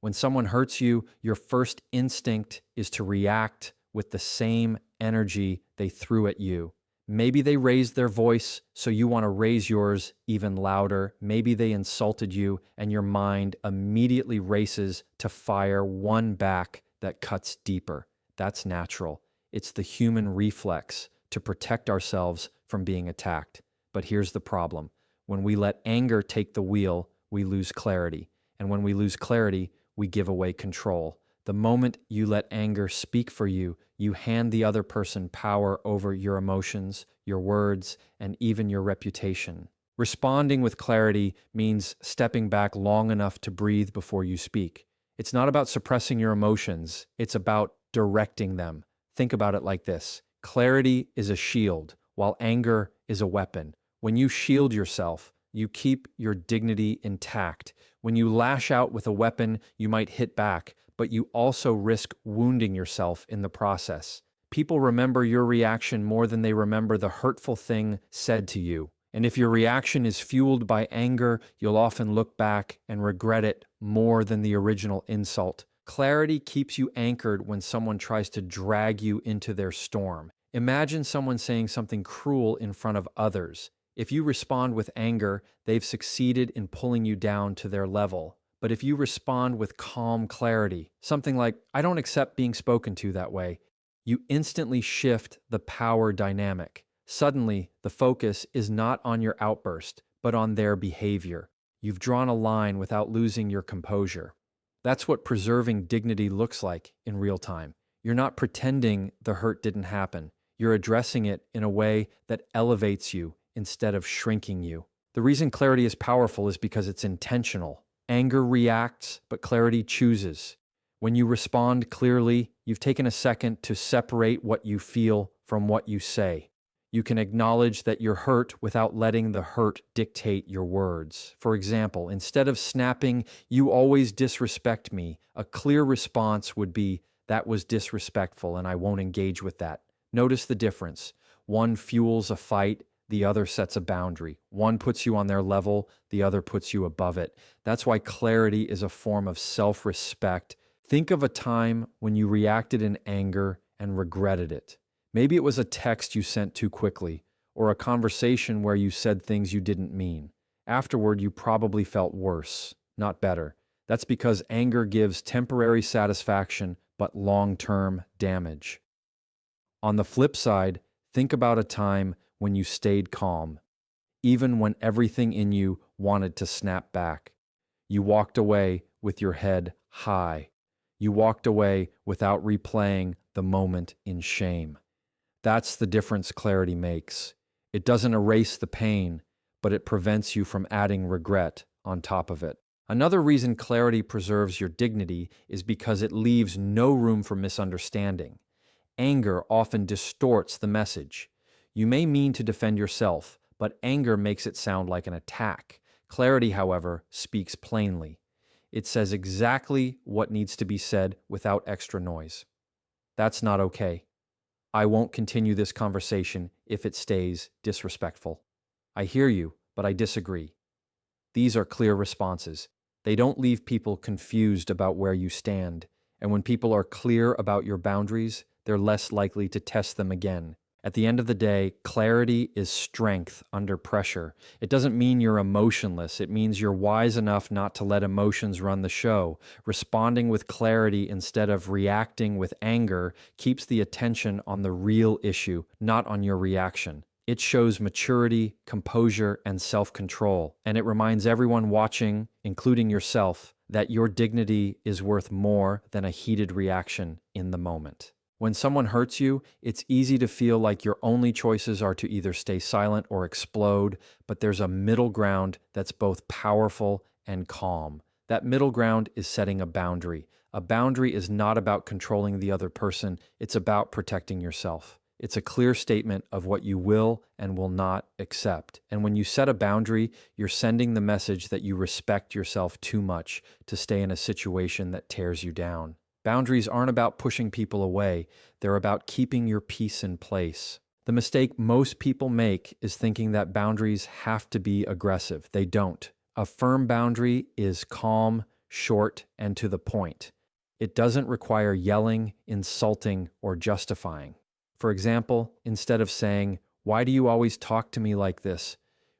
When someone hurts you, your first instinct is to react with the same energy they threw at you. Maybe they raised their voice, so you want to raise yours even louder. Maybe they insulted you, and your mind immediately races to fire one back that cuts deeper. That's natural. It's the human reflex to protect ourselves from being attacked. But here's the problem. When we let anger take the wheel, we lose clarity. And when we lose clarity, we give away control. The moment you let anger speak for you, you hand the other person power over your emotions, your words, and even your reputation. Responding with clarity means stepping back long enough to breathe before you speak. It's not about suppressing your emotions, it's about directing them. Think about it like this. Clarity is a shield, while anger is a weapon. When you shield yourself, you keep your dignity intact. When you lash out with a weapon, you might hit back, but you also risk wounding yourself in the process. People remember your reaction more than they remember the hurtful thing said to you. And if your reaction is fueled by anger, you'll often look back and regret it more than the original insult. Clarity keeps you anchored when someone tries to drag you into their storm. Imagine someone saying something cruel in front of others. If you respond with anger, they've succeeded in pulling you down to their level. But if you respond with calm clarity, something like, "I don't accept being spoken to that way," you instantly shift the power dynamic. Suddenly, the focus is not on your outburst, but on their behavior. You've drawn a line without losing your composure. That's what preserving dignity looks like in real time. You're not pretending the hurt didn't happen. You're addressing it in a way that elevates you instead of shrinking you. The reason clarity is powerful is because it's intentional. Anger reacts, but clarity chooses. When you respond clearly, you've taken a second to separate what you feel from what you say. You can acknowledge that you're hurt without letting the hurt dictate your words. For example, instead of snapping, "You always disrespect me," a clear response would be, "That was disrespectful and I won't engage with that." Notice the difference. One fuels a fight, the other sets a boundary. One puts you on their level, the other puts you above it. That's why clarity is a form of self-respect. Think of a time when you reacted in anger and regretted it. Maybe it was a text you sent too quickly, or a conversation where you said things you didn't mean. Afterward, you probably felt worse, not better. That's because anger gives temporary satisfaction, but long-term damage. On the flip side, think about a time when you stayed calm, even when everything in you wanted to snap back. You walked away with your head high. You walked away without replaying the moment in shame. That's the difference clarity makes. It doesn't erase the pain, but it prevents you from adding regret on top of it. Another reason clarity preserves your dignity is because it leaves no room for misunderstanding. Anger often distorts the message. You may mean to defend yourself, but anger makes it sound like an attack. Clarity, however, speaks plainly. It says exactly what needs to be said without extra noise. That's not okay. I won't continue this conversation if it stays disrespectful. I hear you, but I disagree. These are clear responses. They don't leave people confused about where you stand. And when people are clear about your boundaries, they're less likely to test them again. At the end of the day, clarity is strength under pressure. It doesn't mean you're emotionless. It means you're wise enough not to let emotions run the show. Responding with clarity instead of reacting with anger keeps the attention on the real issue, not on your reaction. It shows maturity, composure, and self-control. And it reminds everyone watching, including yourself, that your dignity is worth more than a heated reaction in the moment. When someone hurts you, it's easy to feel like your only choices are to either stay silent or explode, but there's a middle ground that's both powerful and calm. That middle ground is setting a boundary. A boundary is not about controlling the other person, it's about protecting yourself. It's a clear statement of what you will and will not accept. And when you set a boundary, you're sending the message that you respect yourself too much to stay in a situation that tears you down. Boundaries aren't about pushing people away, they're about keeping your peace in place. The mistake most people make is thinking that boundaries have to be aggressive. They don't. A firm boundary is calm, short, and to the point. It doesn't require yelling, insulting, or justifying. For example, instead of saying, "Why do you always talk to me like this?"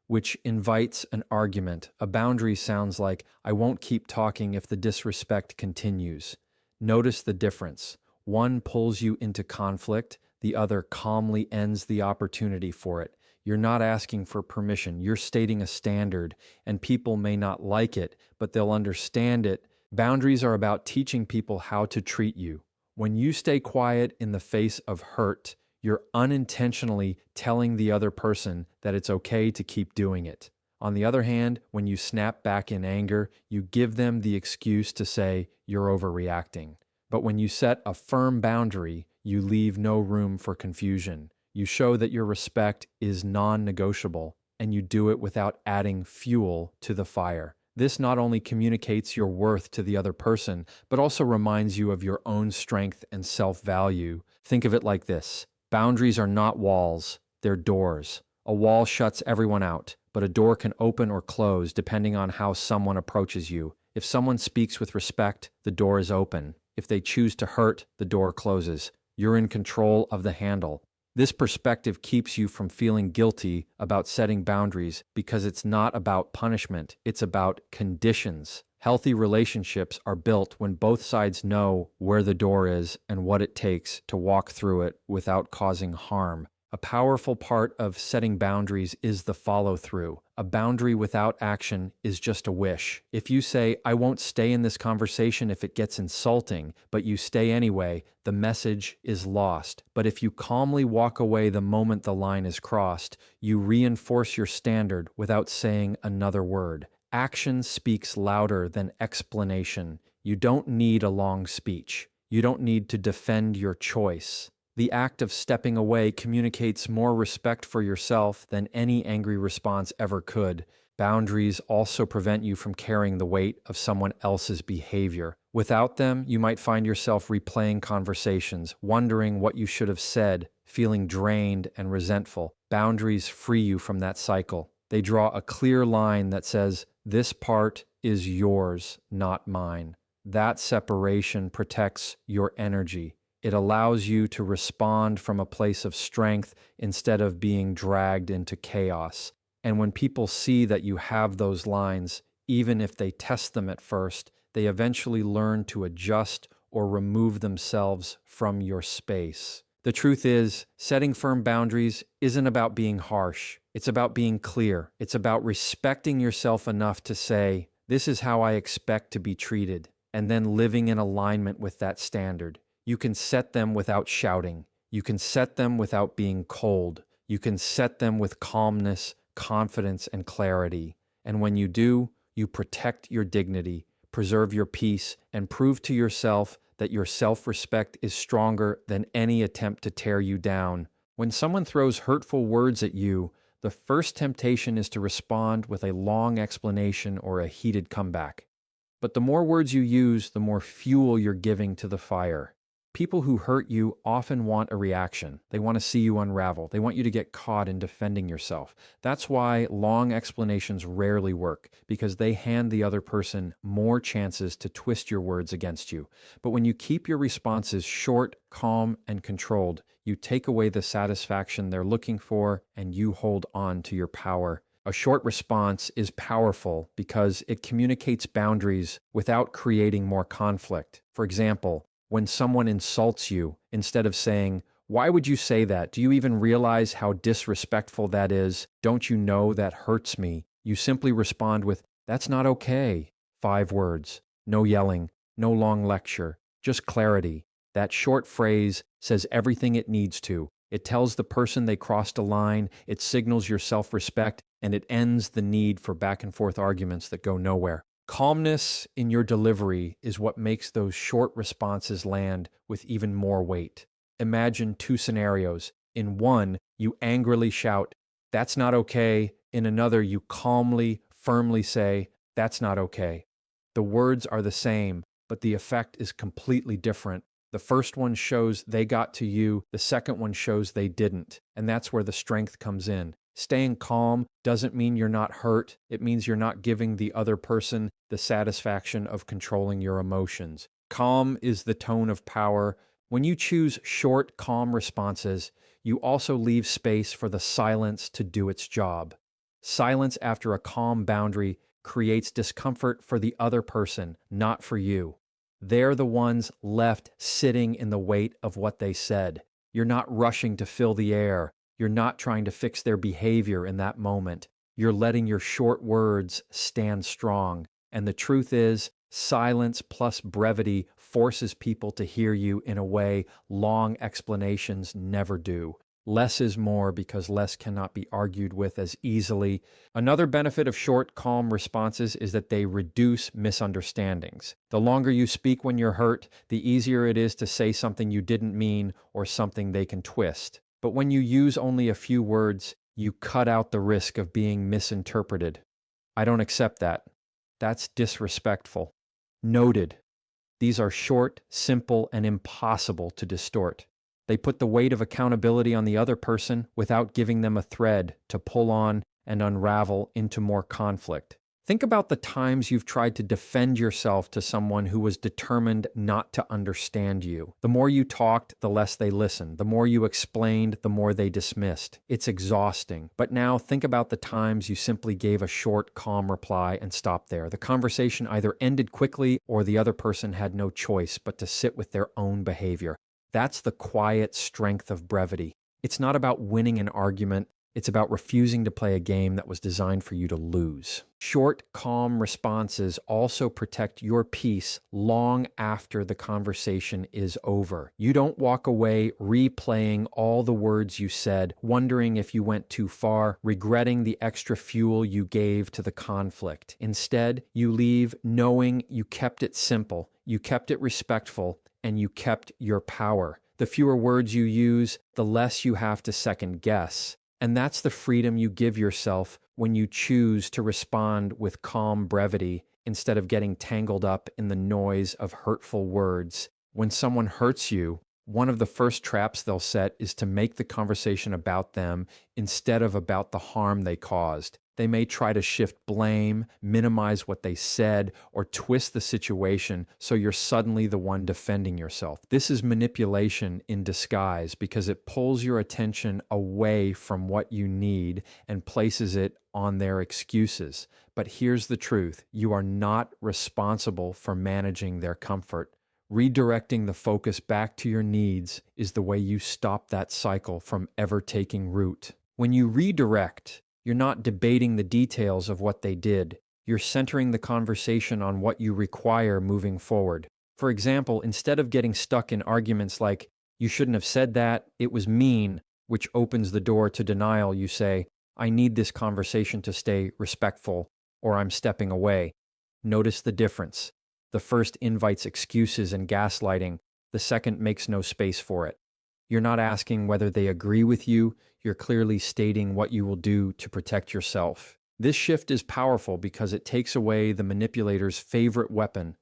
which invites an argument, a boundary sounds like, "I won't keep talking if the disrespect continues." Notice the difference. One pulls you into conflict, the other calmly ends the opportunity for it. You're not asking for permission, you're stating a standard, and people may not like it, but they'll understand it. Boundaries are about teaching people how to treat you. When you stay quiet in the face of hurt, you're unintentionally telling the other person that it's okay to keep doing it. On the other hand, when you snap back in anger, you give them the excuse to say you're overreacting. But when you set a firm boundary, you leave no room for confusion. You show that your respect is non-negotiable, and you do it without adding fuel to the fire. This not only communicates your worth to the other person, but also reminds you of your own strength and self-value. Think of it like this. Boundaries are not walls, they're doors. A wall shuts everyone out, but a door can open or close depending on how someone approaches you. If someone speaks with respect, the door is open. If they choose to hurt, the door closes. You're in control of the handle. This perspective keeps you from feeling guilty about setting boundaries because it's not about punishment, it's about conditions. Healthy relationships are built when both sides know where the door is and what it takes to walk through it without causing harm. A powerful part of setting boundaries is the follow-through. A boundary without action is just a wish. If you say, "I won't stay in this conversation if it gets insulting," but you stay anyway, the message is lost. But if you calmly walk away the moment the line is crossed, you reinforce your standard without saying another word. Action speaks louder than explanation. You don't need a long speech. You don't need to defend your choice. The act of stepping away communicates more respect for yourself than any angry response ever could. Boundaries also prevent you from carrying the weight of someone else's behavior. Without them, you might find yourself replaying conversations, wondering what you should have said, feeling drained and resentful. Boundaries free you from that cycle. They draw a clear line that says, "This part is yours, not mine." That separation protects your energy. It allows you to respond from a place of strength instead of being dragged into chaos. And when people see that you have those lines, even if they test them at first, they eventually learn to adjust or remove themselves from your space. The truth is, setting firm boundaries isn't about being harsh. It's about being clear. It's about respecting yourself enough to say, "This is how I expect to be treated," and then living in alignment with that standard. You can set them without shouting. You can set them without being cold. You can set them with calmness, confidence, and clarity. And when you do, you protect your dignity, preserve your peace, and prove to yourself that your self-respect is stronger than any attempt to tear you down. When someone throws hurtful words at you, the first temptation is to respond with a long explanation or a heated comeback. But the more words you use, the more fuel you're giving to the fire. People who hurt you often want a reaction. They want to see you unravel. They want you to get caught in defending yourself. That's why long explanations rarely work, because they hand the other person more chances to twist your words against you. But when you keep your responses short, calm, and controlled, you take away the satisfaction they're looking for, and you hold on to your power. A short response is powerful because it communicates boundaries without creating more conflict. For example, when someone insults you, instead of saying, "Why would you say that? Do you even realize how disrespectful that is? Don't you know that hurts me?" You simply respond with, "That's not okay." 5 words. No yelling, no long lecture, just clarity. That short phrase says everything it needs to. It tells the person they crossed a line, it signals your self-respect, and it ends the need for back and forth arguments that go nowhere. Calmness in your delivery is what makes those short responses land with even more weight. Imagine 2 scenarios. In one, you angrily shout, "That's not okay." In another, you calmly, firmly say, "That's not okay." The words are the same, but the effect is completely different. The first one shows they got to you, the second one shows they didn't. And that's where the strength comes in. Staying calm doesn't mean you're not hurt. It means you're not giving the other person the satisfaction of controlling your emotions. Calm is the tone of power. When you choose short, calm responses, you also leave space for the silence to do its job. Silence after a calm boundary creates discomfort for the other person, not for you. They're the ones left sitting in the weight of what they said. You're not rushing to fill the air. You're not trying to fix their behavior in that moment. You're letting your short words stand strong. And the truth is, silence plus brevity forces people to hear you in a way long explanations never do. Less is more because less cannot be argued with as easily. Another benefit of short, calm responses is that they reduce misunderstandings. The longer you speak when you're hurt, the easier it is to say something you didn't mean or something they can twist. But when you use only a few words, you cut out the risk of being misinterpreted. I don't accept that. That's disrespectful. Noted. These are short, simple, and impossible to distort. They put the weight of accountability on the other person without giving them a thread to pull on and unravel into more conflict. Think about the times you've tried to defend yourself to someone who was determined not to understand you. The more you talked, the less they listened. The more you explained, the more they dismissed. It's exhausting. But now think about the times you simply gave a short, calm reply and stopped there. The conversation either ended quickly or the other person had no choice but to sit with their own behavior. That's the quiet strength of brevity. It's not about winning an argument. It's about refusing to play a game that was designed for you to lose. Short, calm responses also protect your peace long after the conversation is over. You don't walk away replaying all the words you said, wondering if you went too far, regretting the extra fuel you gave to the conflict. Instead, you leave knowing you kept it simple, you kept it respectful, and you kept your power. The fewer words you use, the less you have to second guess. And that's the freedom you give yourself when you choose to respond with calm brevity instead of getting tangled up in the noise of hurtful words. When someone hurts you, one of the first traps they'll set is to make the conversation about them instead of about the harm they caused. They may try to shift blame, minimize what they said, or twist the situation so you're suddenly the one defending yourself. This is manipulation in disguise because it pulls your attention away from what you need and places it on their excuses. But here's the truth: you are not responsible for managing their comfort. Redirecting the focus back to your needs is the way you stop that cycle from ever taking root. When you redirect, you're not debating the details of what they did. You're centering the conversation on what you require moving forward. For example, instead of getting stuck in arguments like, "You shouldn't have said that, it was mean," which opens the door to denial, you say, "I need this conversation to stay respectful," or "I'm stepping away." Notice the difference. The first invites excuses and gaslighting. The second makes no space for it. You're not asking whether they agree with you. You're clearly stating what you will do to protect yourself. This shift is powerful because it takes away the manipulator's favorite weapon: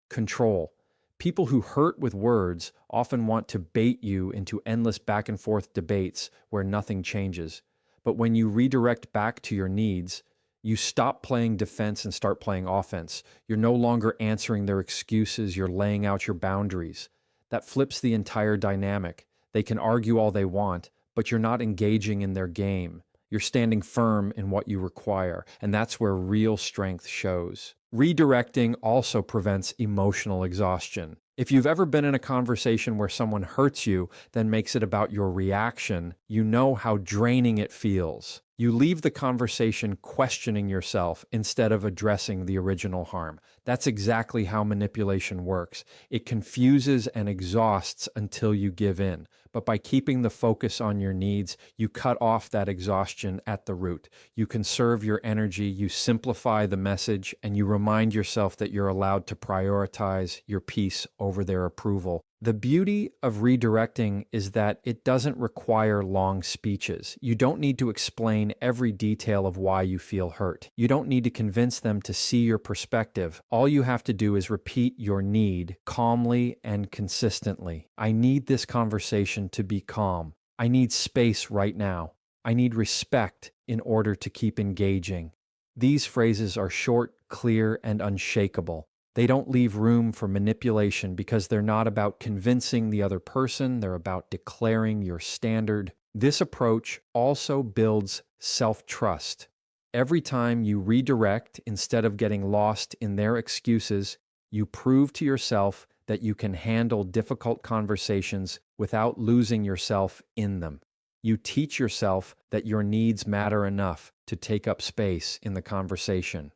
control. People who hurt with words often want to bait you into endless back and forth debates where nothing changes. But when you redirect back to your needs, you stop playing defense and start playing offense. You're no longer answering their excuses, you're laying out your boundaries. That flips the entire dynamic. They can argue all they want, but you're not engaging in their game. You're standing firm in what you require, and that's where real strength shows. Redirecting also prevents emotional exhaustion. If you've ever been in a conversation where someone hurts you, then makes it about your reaction, you know how draining it feels. You leave the conversation questioning yourself instead of addressing the original harm. That's exactly how manipulation works. It confuses and exhausts until you give in. But by keeping the focus on your needs, you cut off that exhaustion at the root. You conserve your energy, you simplify the message, and you remind yourself that you're allowed to prioritize your peace over their approval. The beauty of redirecting is that it doesn't require long speeches. You don't need to explain every detail of why you feel hurt. You don't need to convince them to see your perspective. All you have to do is repeat your need calmly and consistently. I need this conversation to be calm. I need space right now. I need respect in order to keep engaging. These phrases are short, clear, and unshakable. They don't leave room for manipulation because they're not about convincing the other person, they're about declaring your standard. This approach also builds self-trust. Every time you redirect instead of getting lost in their excuses, you prove to yourself that you can handle difficult conversations without losing yourself in them. You teach yourself that your needs matter enough to take up space in the conversation.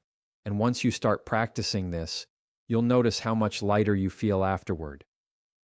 And once you start practicing this, you'll notice how much lighter you feel afterward.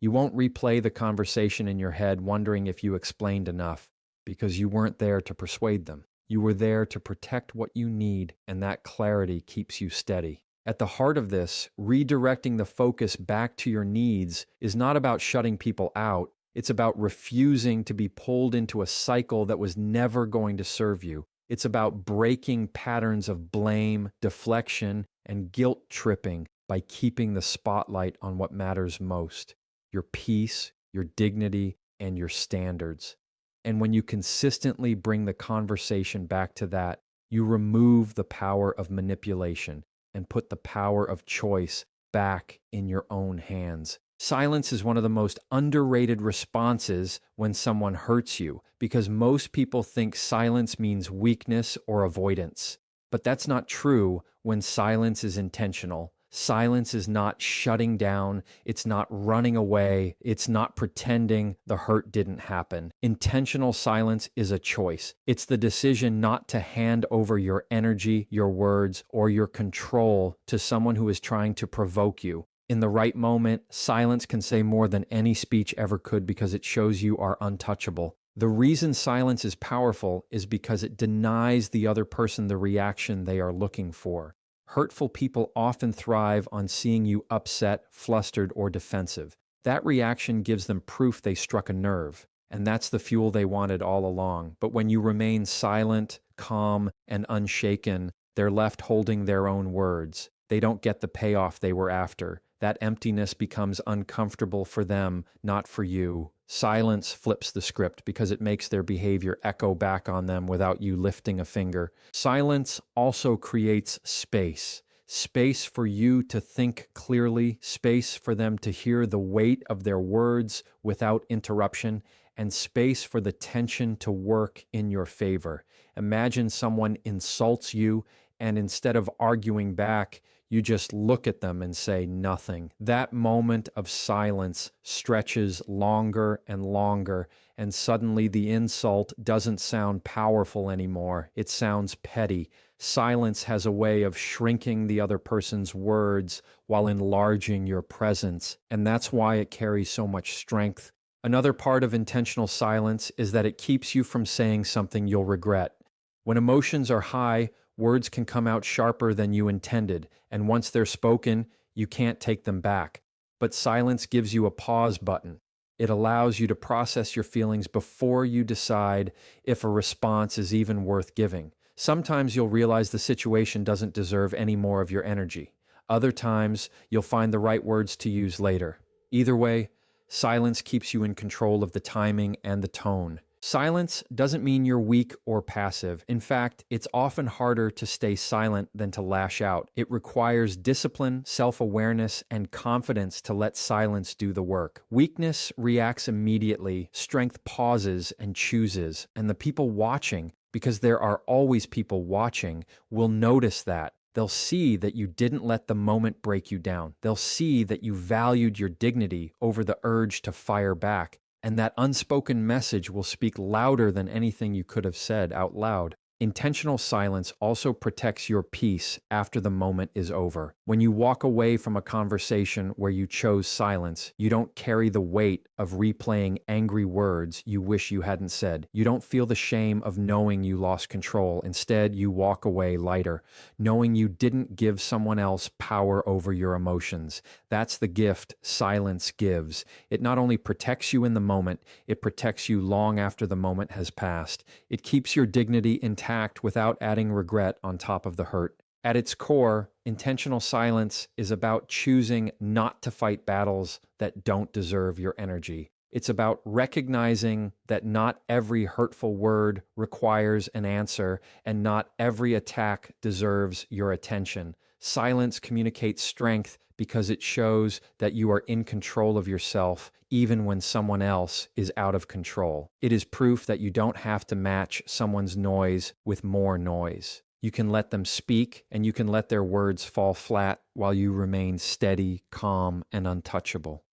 You won't replay the conversation in your head wondering if you explained enough, because you weren't there to persuade them. You were there to protect what you need, and that clarity keeps you steady. At the heart of this, redirecting the focus back to your needs is not about shutting people out. It's about refusing to be pulled into a cycle that was never going to serve you. It's about breaking patterns of blame, deflection, and guilt tripping by keeping the spotlight on what matters most: your peace, your dignity, and your standards. And when you consistently bring the conversation back to that, you remove the power of manipulation and put the power of choice back in your own hands. Silence is one of the most underrated responses when someone hurts you, because most people think silence means weakness or avoidance. But that's not true when silence is intentional. Silence is not shutting down, it's not running away, it's not pretending the hurt didn't happen. Intentional silence is a choice. It's the decision not to hand over your energy, your words, or your control to someone who is trying to provoke you. In the right moment, silence can say more than any speech ever could because it shows you are untouchable. The reason silence is powerful is because it denies the other person the reaction they are looking for. Hurtful people often thrive on seeing you upset, flustered, or defensive. That reaction gives them proof they struck a nerve, and that's the fuel they wanted all along. But when you remain silent, calm, and unshaken, they're left holding their own words. They don't get the payoff they were after. That emptiness becomes uncomfortable for them, not for you. Silence flips the script because it makes their behavior echo back on them without you lifting a finger. Silence also creates space. Space for you to think clearly, space for them to hear the weight of their words without interruption, and space for the tension to work in your favor. Imagine someone insults you, and instead of arguing back, you just look at them and say nothing. That moment of silence stretches longer and longer, and suddenly the insult doesn't sound powerful anymore. It sounds petty. Silence has a way of shrinking the other person's words while enlarging your presence, and that's why it carries so much strength. Another part of intentional silence is that it keeps you from saying something you'll regret. When emotions are high, words can come out sharper than you intended, and once they're spoken, you can't take them back. But silence gives you a pause button. It allows you to process your feelings before you decide if a response is even worth giving. Sometimes you'll realize the situation doesn't deserve any more of your energy. Other times, you'll find the right words to use later. Either way, silence keeps you in control of the timing and the tone. Silence doesn't mean you're weak or passive. In fact, it's often harder to stay silent than to lash out. It requires discipline, self-awareness, and confidence to let silence do the work. Weakness reacts immediately, strength pauses and chooses, and the people watching, because there are always people watching, will notice that. They'll see that you didn't let the moment break you down. They'll see that you valued your dignity over the urge to fire back. And that unspoken message will speak louder than anything you could have said out loud. Intentional silence also protects your peace after the moment is over. When you walk away from a conversation where you chose silence, you don't carry the weight of replaying angry words you wish you hadn't said. You don't feel the shame of knowing you lost control. Instead, you walk away lighter, knowing you didn't give someone else power over your emotions. That's the gift silence gives. It not only protects you in the moment, it protects you long after the moment has passed. It keeps your dignity intact without adding regret on top of the hurt. At its core, intentional silence is about choosing not to fight battles that don't deserve your energy. It's about recognizing that not every hurtful word requires an answer, and not every attack deserves your attention. Silence communicates strength because it shows that you are in control of yourself, even when someone else is out of control. It is proof that you don't have to match someone's noise with more noise. You can let them speak, and you can let their words fall flat while you remain steady, calm, and untouchable.